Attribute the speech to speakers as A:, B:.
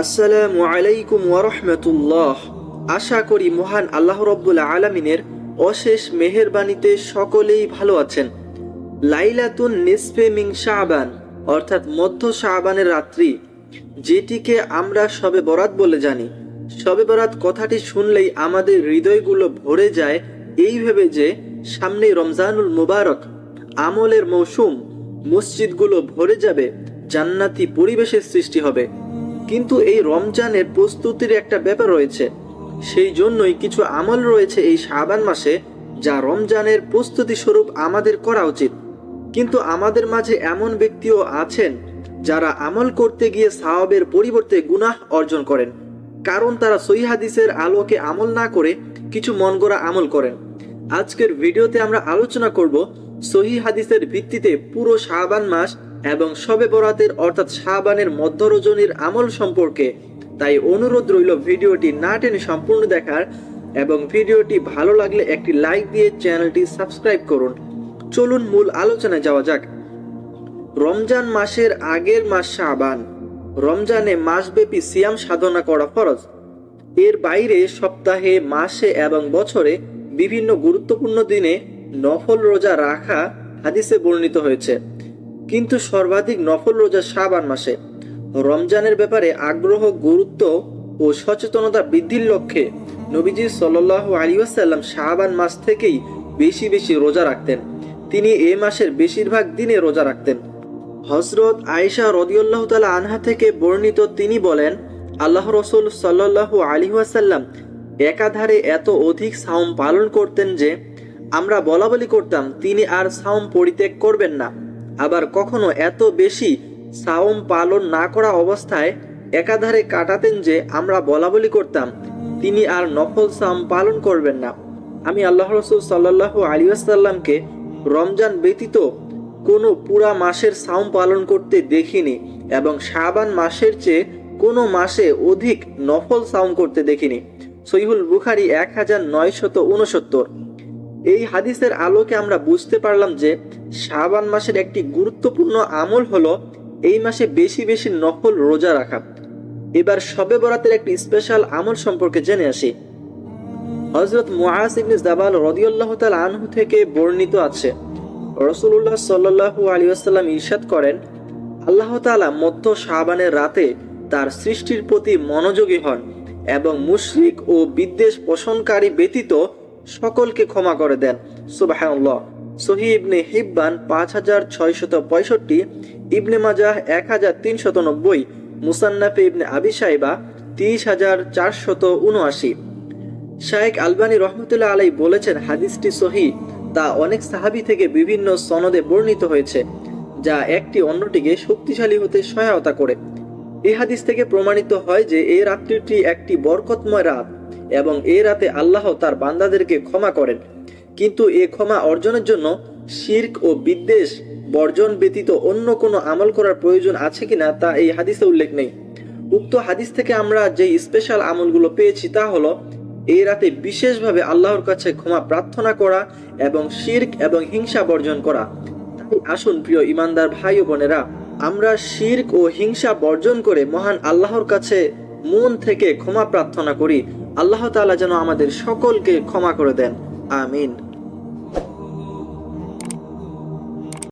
A: আসসালামু আলাইকুম ওয়া রাহমাতুল্লাহ। আশা করি মহান আল্লাহ রাব্বুল আলামিনের অশেষ মেহেরবানিতে সকলেই ভালো আছেন। লাইলাতুন নিসফে মিন শাবান অর্থাৎ মধ্য শাবানের রাত্রি, যেটিকে আমরা শবে বরাত বলে জানি। শবে বরাত কথাটি শুনলেই আমাদের হৃদয়গুলো ভরে যায় এই ভেবে যে সামনেই রমজানুল মুবারক, আমলের মৌসুম, মসজিদগুলো ভরে যাবে, জান্নাতি পরিবেশের সৃষ্টি হবে। কিন্তু এই রমজানের প্রস্তুতির একটা ব্যাপার রয়েছে। সেই জন্যই কিছু আমল রয়েছে এই শাবান মাসে, যা রমজানের প্রস্তুতি স্বরূপ আমাদের করা উচিত। কিন্তু আমাদের মাঝে এমন ব্যক্তিও আছেন যারা আমল করতে গিয়ে সওয়াবের পরিবর্তে গুনাহ অর্জন করেন, কারণ তারা সহিহ হাদিসের আলোকে আমল না করে কিছু মন গড়া আমল করেন। আজকের ভিডিওতে আমরা আলোচনা করব সহিহ হাদিসের ভিত্তিতে পুরো শাবান মাস এবং শবে বরাতের অর্থাৎ শাবানের মধ্য রজনীর আমল সম্পর্কে। তাই অনুরোধ রইল ভিডিওটি না টেনে সম্পূর্ণ দেখার, এবং ভিডিওটি ভালো লাগলে একটি লাইক দিয়ে চ্যানেলটি সাবস্ক্রাইব করুন। চলুন মূল আলোচনায় যাওয়া যাক। রমজান মাসের আগের মাস শাবান। রমজানে মাসব্যাপী সিয়াম সাধনা করা ফরজ। এর বাইরে সপ্তাহে, মাসে এবং বছরে বিভিন্ন গুরুত্বপূর্ণ দিনে নফল রোজা রাখা হাদিসে বর্ণিত হয়েছে, কিন্তু সর্বাধিক নফল রোজা শাবান মাসে। রমজানের ব্যাপারে আগ্রহ, গুরুত্ব ও সচেতনতা বৃদ্ধির লক্ষ্যে নবীজি সাল্লাল্লাহু আলাইহি ওয়াসাল্লাম শাবান মাস থেকেই বেশি বেশি রোজা রাখতেন। তিনি এ মাসের বেশিরভাগ দিনে রোজা রাখতেন। হযরত আয়েশা রাদিয়াল্লাহু তাআলা আনহা থেকে বর্ণিত, তিনি বলেন, আল্লাহ রাসূল সাল্লাল্লাহু আলাইহি ওয়াসাল্লাম একাধারে এত অধিক সাওম পালন করতেন যে আমরা বলাবলি করতাম তিনি আর সাওম পরিত্যাগ করবেন না। আবার কখনো এত বেশি সাওম পালন না করা অবস্থায় একাধারে কাটাতেন যে আমরা বলাবলি করতাম তিনি আর নফল সাওম পালন করবেন না। আমি আল্লাহ রাসূল সাল্লাল্লাহু আলাইহি ওয়াসাল্লামকে রমজান ব্যতীত কোনো পুরা মাসের সাওম পালন করতে দেখিনি, এবং শাবান মাসের চেয়ে কোনো মাসে অধিক নফল সাওম করতে দেখিনি। সহিহুল বুখারী 1969। এই হাদিসের আলোকে আমরা বুঝতে পারলাম যে শাবান মাসের একটি গুরুত্বপূর্ণ আমল হলো এই মাসে বেশি বেশি নফল রোজা রাখা। এবার শবে বরাতের একটি স্পেশাল আমল সম্পর্কে জেনে আসি। হযরত মুআজ ইবনে জাবাল রাদিয়াল্লাহু তাআলা আনহু থেকে বর্ণিত আছে, রাসূলুল্লাহ সাল্লাল্লাহু আলাইহি ওয়াসাল্লাম ইরশাদ করেন, আল্লাহ তাআলা মধ্য শাবানের রাতে তার সৃষ্টির প্রতি মনোযোগী হন এবং মুশরিক ও বিদ্বেষ পোষণকারী ব্যতীত সকলকে ক্ষমা করে দেন। সুবহানাল্লাহ। সহিহ ইবনে হিব্বান 5665, ইবনে মাজাহ 1390, মুসান্নাফে ইবনে আবি শাইবা 30479। শায়েখ আলবানী রহমতুল্লাহ আলাইহি বলেছেন, হাদিসটি সহিহ। তা অনেক সাহাবী থেকে বিভিন্ন সনদে বর্ণিত হয়েছে, যা একটি অন্যটিকে শক্তিশালী হতে সহায়তা করে। এই হাদিস থেকে প্রমাণিত হয় যে এই রাত্রিটি একটি বরকতময় রাত, এবং এই রাতে আল্লাহ তার বান্দাদেরকে ক্ষমা করেন। কিন্তু এ ক্ষমা অর্জনের জন্য শিরক ও বিদ্বেষ বর্জন ব্যতীত অন্য কোনো আমল করার প্রয়োজন আছে কিনা তা এই হাদিসে উল্লেখ নেই। উক্ত হাদিস থেকে আমরা যে স্পেশাল আমলগুলো পেয়েছি তা হলো এই রাতে বিশেষভাবে আল্লাহর কাছে ক্ষমা প্রার্থনা করা এবং শিরক এবং হিংসা বর্জন করা। তাই আসুন প্রিয় ইমানদার ভাই ও বোনেরা, আমরা শিরক ও হিংসা বর্জন করে মহান আল্লাহর কাছে মন থেকে ক্ষমা প্রার্থনা করি। আল্লাহ তাআলা যেন আমাদের সকলকে ক্ষমা করে দেন। আমিন।